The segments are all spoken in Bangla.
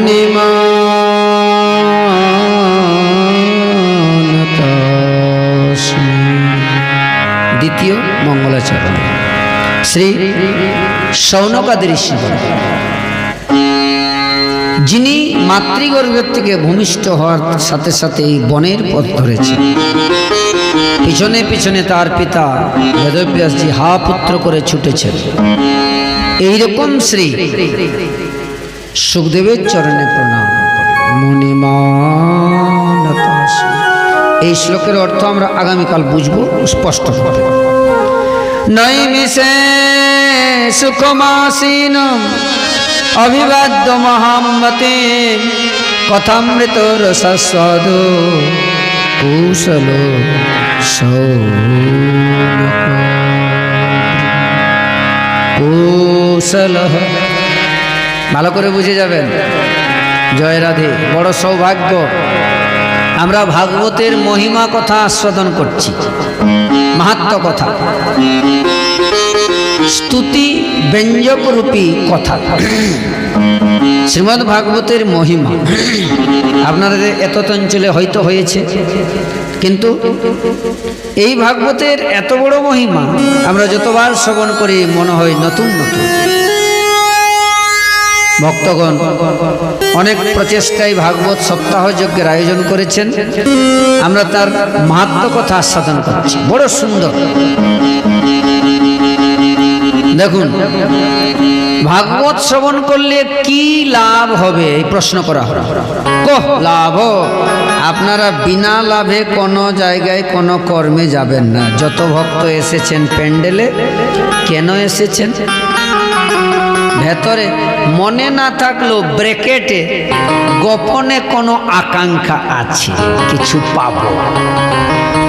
মুনিমানতস্মি। দ্বিতীয় মঙ্গলাচরণ শ্রী শৌনকাদি ঋষিগণ, যিনি মাতৃগর্ভের থেকে ভূমিষ্ঠ হওয়ার সাথে সাথে এই বনের পথ ধরেছেন। পিছনে পিছনে তার পিতা বেদব্যাসজি হা পুত্র করে ছুটেছেন। এইরকম শ্রী সুখদেবের চরণে প্রণাম। মুনিমানতস্মি। এই শ্লোকের অর্থ আমরা আগামীকাল বুঝবো স্পষ্ট হবে। নৈমিষে সুখমাসীনম অভিবাদ্য মহামতে কথামৃত রসস্বাদ কুশল শৌনক কুশল। ভালো করে বুঝে যাবেন। জয় রাধে। বড় সৌভাগ্য, আমরা ভাগবতের মহিমা কথা আস্বাদন করছি, মাহাত্ম্য কথা, স্তুতি ব্যঞ্জক রূপী কথা। শ্রীমদ্ ভাগবতের মহিমা আপনাদের এত অঞ্চলে হয়তো হয়েছে, কিন্তু এই ভাগবতের এত বড় মহিমা আমরা যতবার শ্রবণ করি মনে হয় নতুন নতুন। ভক্তগণ অনেক প্রচেষ্টায় ভাগবত সপ্তাহ যজ্ঞের আয়োজন করেছেন। আমরা তার মাহাত্ম্য কথা আস্বাদন করছি, বড় সুন্দর। দেখুন, ভাগবত শ্রবণ করলে কি লাভ হবে এই প্রশ্ন করা হয়। লাভ, আপনারা বিনা লাভে কোনো জায়গায় কোনো কর্মে যাবেন না। যত ভক্ত এসেছেন প্যান্ডেলে, কেন এসেছেন? ভেতরে মনে না থাকলেও ব্র্যাকেটে গোপনে কোনো আকাঙ্ক্ষা আছে, কিছু পাবো।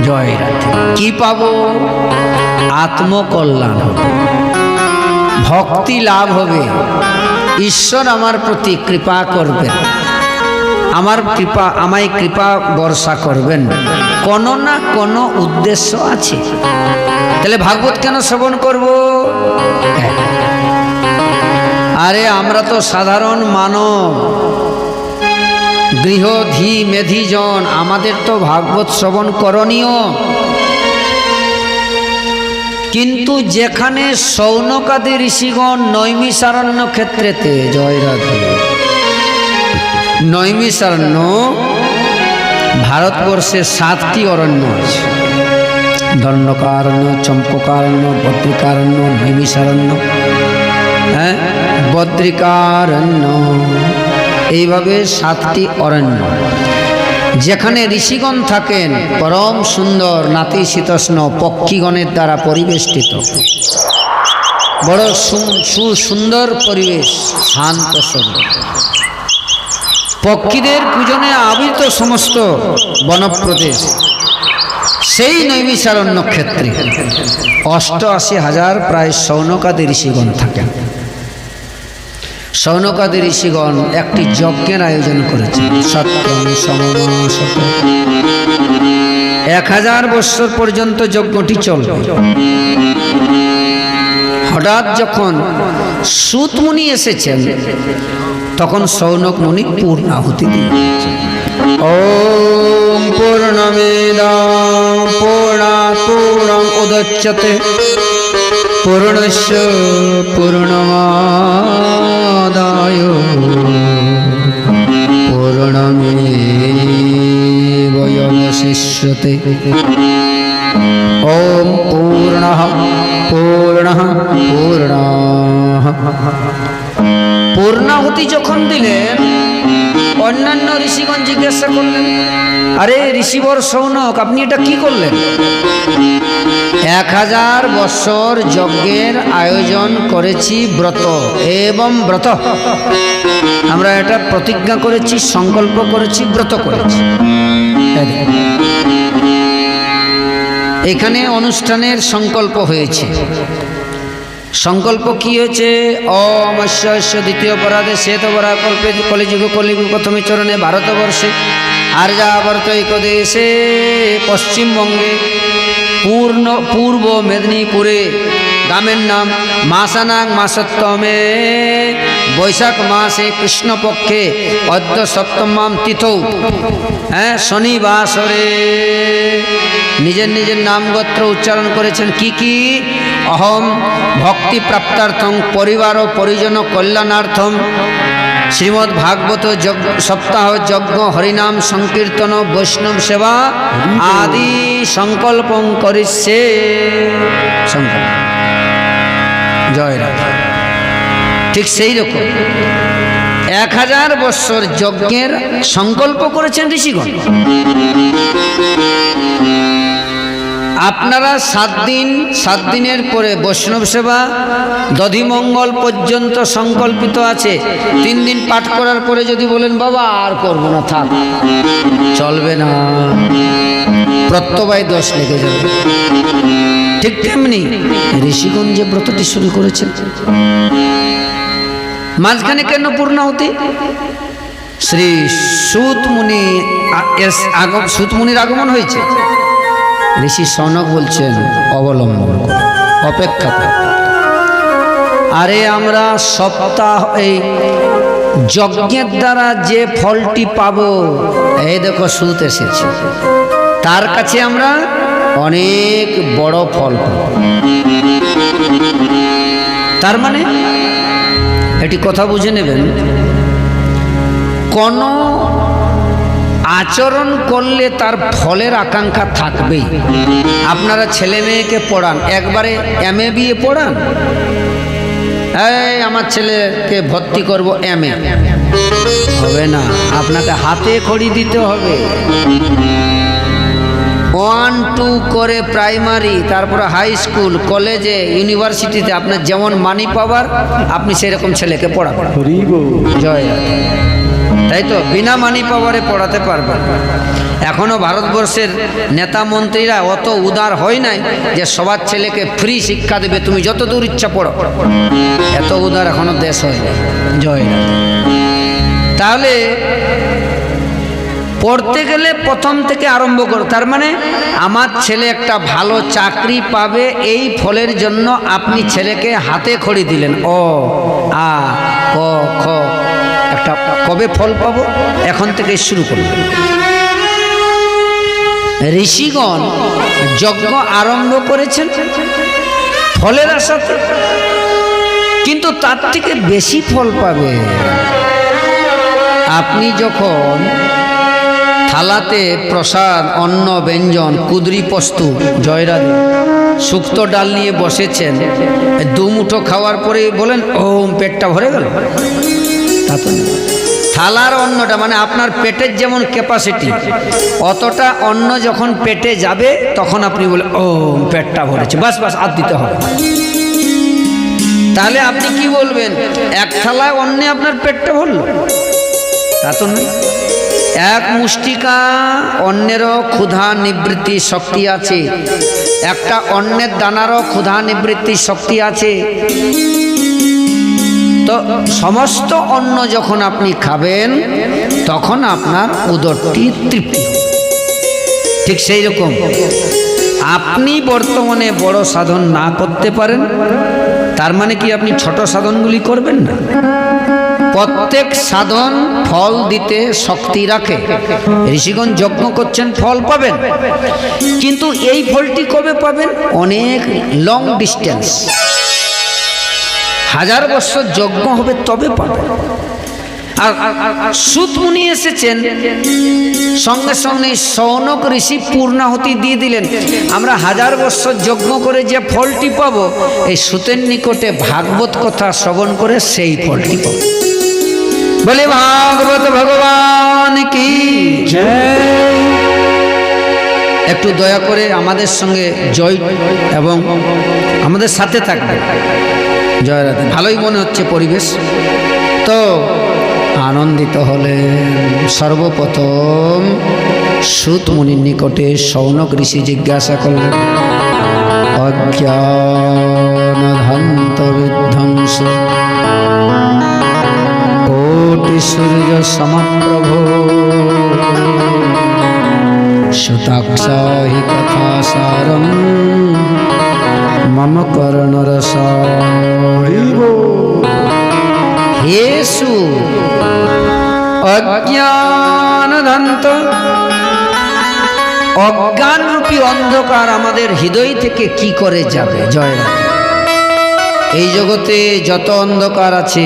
জয় রাধে। কি পাবো? আত্মকল্যাণ হবে, ভক্তি লাভ হবে, ঈশ্বর আমার প্রতি কৃপা করবেন, আমায় কৃপা বর্ষা করবেন। কোনো না কোনো উদ্দেশ্য আছে। তাহলে ভাগবত কেন শ্রবণ করব? আরে আমরা তো সাধারণ মানব, গৃহধী মেধিজন, আমাদের তো ভাগবত শ্রবণ করণীয়। কিন্তু যেখানে শৌনকাদি ঋষিগণ নৈমিষারণ্য ক্ষেত্রেতে, জয় রাধে, নৈমিষারণ্য ভারতবর্ষে 7টি অরণ্য আছে। দণ্ডকারণ্য, চম্পকারণ্য, বদ্রিকারণ্য, নৈমিষারণ্য, বদ্রিকারণ্য, এইভাবে 7টি অরণ্য। যেখানে ঋষিগণ থাকেন পরম সুন্দর নাতিশীতোষ্ণ পক্ষীগণের দ্বারা পরিবেষ্টিত, বড় সুন্দর পরিবেশ, শান্ত সুন্দর, পক্ষীদের পূজনে আবৃত সমস্ত বনপ্রদেশ। সেই নৈমিষারণ্য ক্ষেত্রে 88,000 প্রায় শৌনকাদি ঋষিগণ থাকেন। শৌনকাদি ঋষিগণ একটি যজ্ঞের আয়োজন করেছেন। সত্যম সমমাসত, 1000 বৎসর পর্যন্ত যজ্ঞটি চলবে। হঠাৎ যখন সূত মুনি এসেছেন, তখন শৌনক মুনি পূর্ণাহুতি দিয়েছেন। ওম পূর্ণমিদং পূর্ণাৎ পূর্ণং উদচ্যতে পূর্ণস্য পূর্ণমাদায় পূর্ণমেবাবশিষ্যতে। ওম পূর্ণঃ পূর্ণঃ পূর্ণাঃ। পূর্ণাহুতি যখন দিলেন, অন্যান্য ঋষিগণ জিজ্ঞাসা করলেন, আরে ঋষিবর শৌনক, আপনি এটা কি করলেন? 1000 বৎসর যজ্ঞের আয়োজন করেছি, ব্রত এবং ব্রত, আমরা এটা প্রতিজ্ঞা করেছি, সংকল্প করেছি, ব্রত করেছি। এখানে অনুষ্ঠানের সংকল্প হয়েছে। সংকল্প কি হয়েছে? অমস্য দ্বিতীয় পরাধে শ্বেতবরা কল্পে কলিযুগ কলিযুগ প্রথমে চরণে ভারতবর্ষে আর্যাবর্তৈক দেশে পশ্চিমবঙ্গে পূর্ব মেদিনীপুরে গ্রামের নাম মাসানাং মাসত্তমে, বৈশাখ মাসে কৃষ্ণপক্ষে অদ্য সপ্তমাম তিথৌ, হ্যাঁ শনিবাসরে। নিজের নিজের নাম গোত্র উচ্চারণ করেছেন। কি কি? অহম ভক্তি প্রাপ্তার্থং পরিবার ও পরিজন কল্যাণার্থম শ্রীমদ্ ভাগবত সপ্তাহ যজ্ঞ হরিনাম সংকীর্তন বৈষ্ণব সেবা আদি সংকল্পং করিষ্যে। সংকল্প জয় রাধা। ঠিক সেই রকম 1000 বৎসর যজ্ঞের সংকল্প করেছেন ঋষিগণ। আপনারা 7 দিনের পরে বৈষ্ণব সেবা দধিমঙ্গল পর্যন্ত সংকল্পিত আছে। 3 দিন পাঠ করার পরে যদি বলেন বাবা আর করব না, থাক, চলবে না, প্রত্যবায় দোষ লেগে যাবে। ঠিক তেমনি ঋষিগণ যে ব্রতটি শুরু করেছেন, মাঝখানে কেন পূর্ণাহুতি? শ্রী সূত মুনির আগমন হয়েছে। ঋষি সনক বলছেন অবলম্বন করো, অপেক্ষা করো। আরে আমরা সপ্তাহ এই যজ্ঞের দ্বারা যে ফলটি পাবো, এই দেখো সূত এসেছে, তার কাছে আমরা অনেক বড় ফল পাব। তার মানে এটি কথা বুঝে নেবেন, কোন আচরণ করলে তার ফলের আকাঙ্ক্ষা থাকবেই। আপনারা ছেলে মেয়েকে পড়ান, একবারে MA BA পড়ান, এই আমার ছেলেকে ভর্তি করব MA, হবে না। আপনাকে হাতে খড়ি দিতে হবে। 1 2 করে প্রাইমারি, তারপরে হাই স্কুল, কলেজে, ইউনিভার্সিটিতে আপনার যেমন মানি পাওয়ার, আপনি সেরকম ছেলেকে পড়াবেন। জয় রাধা। তাই তো বিনা মানি পাওয়ারে পড়াতে পারবেন। এখনো ভারতবর্ষের নেতা মন্ত্রীরা অত উদার হয় নাই যে সবার ছেলেকে ফ্রি শিক্ষা দেবে, তুমি যত দূর ইচ্ছা পড়ো। এত উদার এখনো দেশ হয় না। জয় রাধা। তাহলে পড়তে গেলে প্রথম থেকে আরম্ভ করো। তার মানে আমার ছেলে একটা ভালো চাকরি পাবে, এই ফলের জন্য আপনি ছেলেকে হাতে খড়ি দিলেন। অ আ ক খ, একটা কবে ফল পাবো, এখন থেকে শুরু করব। ঋষিগণ যজ্ঞ আরম্ভ করেছেন ফলের আশাতে, কিন্তু তার থেকে বেশি ফল পাবে আপনি যখন থালাতে প্রসাদ, অন্ন, ব্যঞ্জন, কুদরি প্রস্তু, জয়রাধে, শুক্তো ডাল নিয়ে বসেছেন, 2 মুঠো খাওয়ার পরে বলেন ওম, পেটটা ভরে গেল। তা তো থালার অন্নটা মানে আপনার পেটের যেমন ক্যাপাসিটি, অতটা অন্ন যখন পেটে যাবে তখন আপনি বলে ওম, পেটটা ভরেছে, বাস বাস, আর দিতে হবে। তাহলে আপনি কি বলবেন? এক থালায় অন্নে আপনার পেটটা ভরল? তা তো নয়। এক মুষ্টিকা অন্নেরও ক্ষুধা নিবৃত্তি শক্তি আছে, একটা অন্নের দানারও ক্ষুধা নিবৃত্তি শক্তি আছে। তো সমস্ত অন্ন যখন আপনি খাবেন তখন আপনার উদরটি তৃপ্তি। ঠিক সেই রকম আপনি বর্তমানে বড় সাধন না করতে পারেন, তার মানে কি আপনি ছোট সাধনগুলি করবেন না? প্রত্যেক সাধন ফল দিতে শক্তি রাখে। ঋষিগণ যজ্ঞ করছেন, ফল পাবেন, কিন্তু এই ফলটি কবে পাবেন? অনেক লং ডিস্টেন্স, 1000 বছর যজ্ঞ হবে তবে পাবেন। আর সূত মুনি এসেছেন, সঙ্গে সঙ্গে সৌনক ঋষি পূর্ণাহুতি দিয়ে দিলেন। আমরা 1000 বছর যজ্ঞ করে যে ফলটি পাবো, এই সূতের নিকটে ভাগবত কথা শ্রবণ করে সেই ফলটি পাবো। বলে ভাগবত ভগবান কি জয়। একটু দয়া করে আমাদের সঙ্গে জয় এবং আমাদের সাথে থাকবে। জয় রাধে। ভালোই মনে হচ্ছে পরিবেশ, তো আনন্দিত হলেন। সর্বপ্রথম সূত মুনির নিকটে সৌনক ঋষি জিজ্ঞাসা করলেন, অজ্ঞানধ্বন্ত বিধ্বংস কোটি সূর্য সমপ্রভ সুতাক্ষা হি কথা সারম মম কর্ণর অজ্ঞানধান্ত অজ্ঞান রূপী অন্ধকার আমাদের হৃদয় থেকে কি করে যাবে? জয় রাধে। এই জগতে যত অন্ধকার আছে